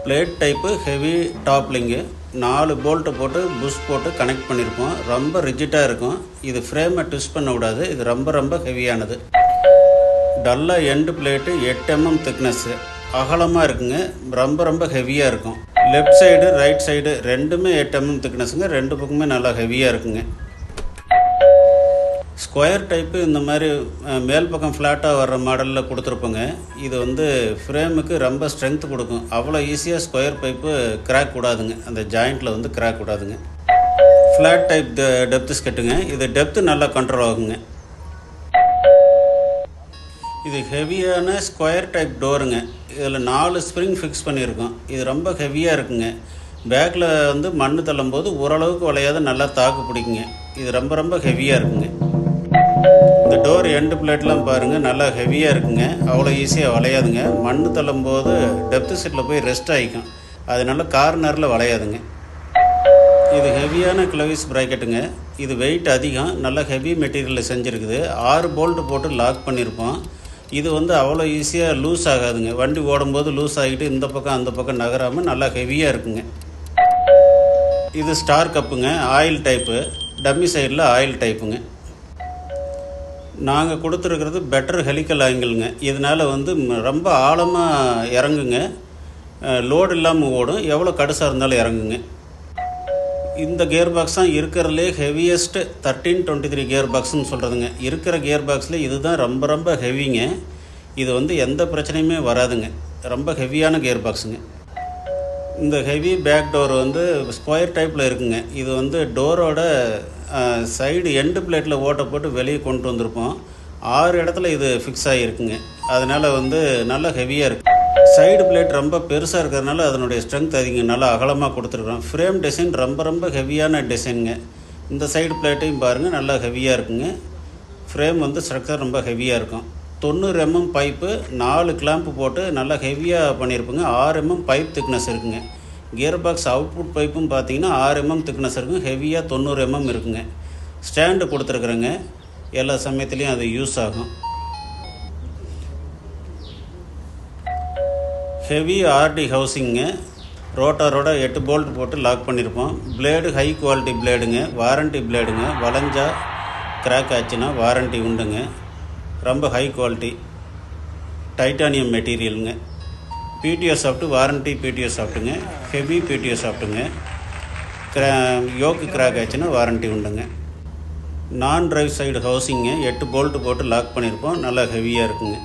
Plate type heavy டாப்லிங்கு 4 bolt போட்டு push போட்டு connect பண்ணியிருப்போம். ரொம்ப ரிஜிட்டாக இருக்கும். இது ஃப்ரேமை ட்விஸ்ட் பண்ண விடாது. இது ரொம்ப ஹெவியானது. டல்லாக எண்டு பிளேட்டு 8 mm திக்னஸ்ஸு, அகலமாக இருக்குங்க. ரொம்ப ஹெவியாக இருக்கும். லெஃப்ட் சைடு ரைட் சைடு ரெண்டுமே 8 mm திக்னஸுங்க. ரெண்டு பக்கமே நல்லா ஹெவியாக இருக்குங்க. ஸ்கொயர் டைப்பு இந்த மாதிரி மேல் பக்கம் ஃப்ளாட்டாக வர்ற மாடலில் கொடுத்துருப்போங்க. இது வந்து ஃப்ரேமுக்கு ரொம்ப ஸ்ட்ரென்த் கொடுக்கும். அவ்வளோ ஈஸியாக ஸ்கொயர் பைப்பு கிராக் கூடாதுங்க. அந்த ஜாயிண்ட்டில் வந்து கிராக் கூடாதுங்க. ஃப்ளாட் டைப் டெப்த்து ஸ்கெட்டுங்க. இது டெப்த்து நல்லா கண்ட்ரோல் ஆகுங்க. இது ஹெவியான ஸ்கொயர் டைப் டோருங்க. இதில் 4 ஸ்ப்ரிங் ஃபிக்ஸ் பண்ணியிருக்கோம். இது ரொம்ப ஹெவியாக இருக்குங்க. பேக்கில் வந்து மண் தள்ளும் போது ஓரளவுக்கு வளையாத நல்லா தாக்கு பிடிக்குங்க. இது ரொம்ப ஹெவியாக இருக்குங்க. இந்த டோர் எண்டு பிளேட்லாம் பாருங்கள், நல்லா ஹெவியாக இருக்குங்க. அவ்வளோ ஈஸியாக வளையாதுங்க. மண் தள்ளும் போது டெப்த்து செட்டில் போய் ரெஸ்ட் ஆகிக்கும். அதனால கார்னரில் வளையாதுங்க. இது ஹெவியான கிளவிஸ் ப்ராக்கெட்டுங்க. இது வெயிட் அதிகம். நல்லா ஹெவி மெட்டீரியலில் செஞ்சுருக்குது. 6 போல்ட்டு போட்டு லாக் பண்ணியிருப்போம். இது வந்து அவ்வளோ ஈஸியாக லூஸ் ஆகாதுங்க. வண்டி ஓடும்போது லூஸ் ஆகிட்டு இந்த பக்கம் அந்த பக்கம் நகராமல் நல்லா ஹெவியாக இருக்குங்க. இது ஸ்டார் கப்புங்க. Oil type. டம்மி சைடில் ஆயில் டைப்புங்க. நாங்கள் கொடுத்துருக்கிறது பெட்டர் ஹெலிக்கல் ஆங்கிளுங்க. இதனால் வந்து ரொம்ப ஆழமாக இறங்குங்க. லோடு இல்லாமல் ஓடும். எவ்வளோ கடுசாக இருந்தாலும் இறங்குங்க. இந்த கியர் பாக்ஸ் தான் இருக்கிறதுலே ஹெவியஸ்ட்டு 1323 கியர் பாக்ஸ்ன்னு சொல்கிறதுங்க. இருக்கிற கியர் பாக்ஸில் இது தான் ரொம்ப ஹெவிங்க. இது வந்து எந்த பிரச்சனையுமே வராதுங்க. ரொம்ப ஹெவியான கியர் பாக்ஸுங்க. இந்த ஹெவி பேக் டோர் வந்து ஸ்கொயர் டைப்பில் இருக்குங்க. இது வந்து டோரோட சைடு எண்டு பிளேட்டில் ஓட்டை போட்டு வெளியே கொண்டு வந்திருப்போம். 6 இடத்துல இது ஃபிக்ஸ் ஆகிருக்குங்க. அதனால் வந்து நல்லா ஹெவியாக இருக்குது. சைடு பிளேட் ரொம்ப பெருசாக இருக்கிறதுனால அதனுடைய ஸ்ட்ரென்த் அதிகம். நல்லா அகலமாக கொடுத்துருக்குறோம். ஃப்ரேம் டிசைன் ரொம்ப ஹெவியான டிசைனுங்க. இந்த சைடு பிளேட்டையும் பாருங்கள், நல்லா ஹெவியாக இருக்குங்க. ஃப்ரேம் வந்து ஸ்ட்ரக்சர் ரொம்ப ஹெவியாக இருக்கும். 90 mm பைப்பு 4 கிளாம்ப்பு போட்டு நல்லா ஹெவியாக பண்ணியிருப்புங்க. 6 mm பைப் திக்னஸ் இருக்குங்க. கியர் பாக்ஸ் அவுட்புட் பைப்பும் பார்த்தீங்கன்னா 6 mm திக்னஸ் இருக்குங்க. ஹெவியாக 90 mm இருக்குங்க. ஸ்டாண்டு கொடுத்துருக்குறேங்க. எல்லா சமயத்துலேயும் அது யூஸ் ஆகும். ஹெவி ஆர்டி ஹவுசிங்க. ரோட்டாரோட 8 போல்ட் போட்டு லாக் பண்ணியிருப்போம். பிளேடு ஹை குவாலிட்டி பிளேடுங்க. வாரண்ட்டி பிளேடுங்க. வளைஞ்சா கிராக் ஆச்சுன்னா வாரண்ட்டி உண்டுங்க. ரொம்ப ஹை குவாலிட்டி டைட்டானியம் மெட்டீரியலுங்க. பிடிஓ சாஃப்ட்டு, வாரண்ட்டி பிடிஓ சாஃப்ட்டுங்க. ஹெவி பிடிஓ சாஃப்ட்டுங்க. யோக்கு கிராக் ஆச்சுன்னா வாரண்ட்டி உண்டுங்க. நான் டிரைவ் சைடு ஹவுசிங்க. 8 போல்ட்டு போட்டு லாக் பண்ணியிருப்போம். நல்லா ஹெவியாக இருக்குங்க.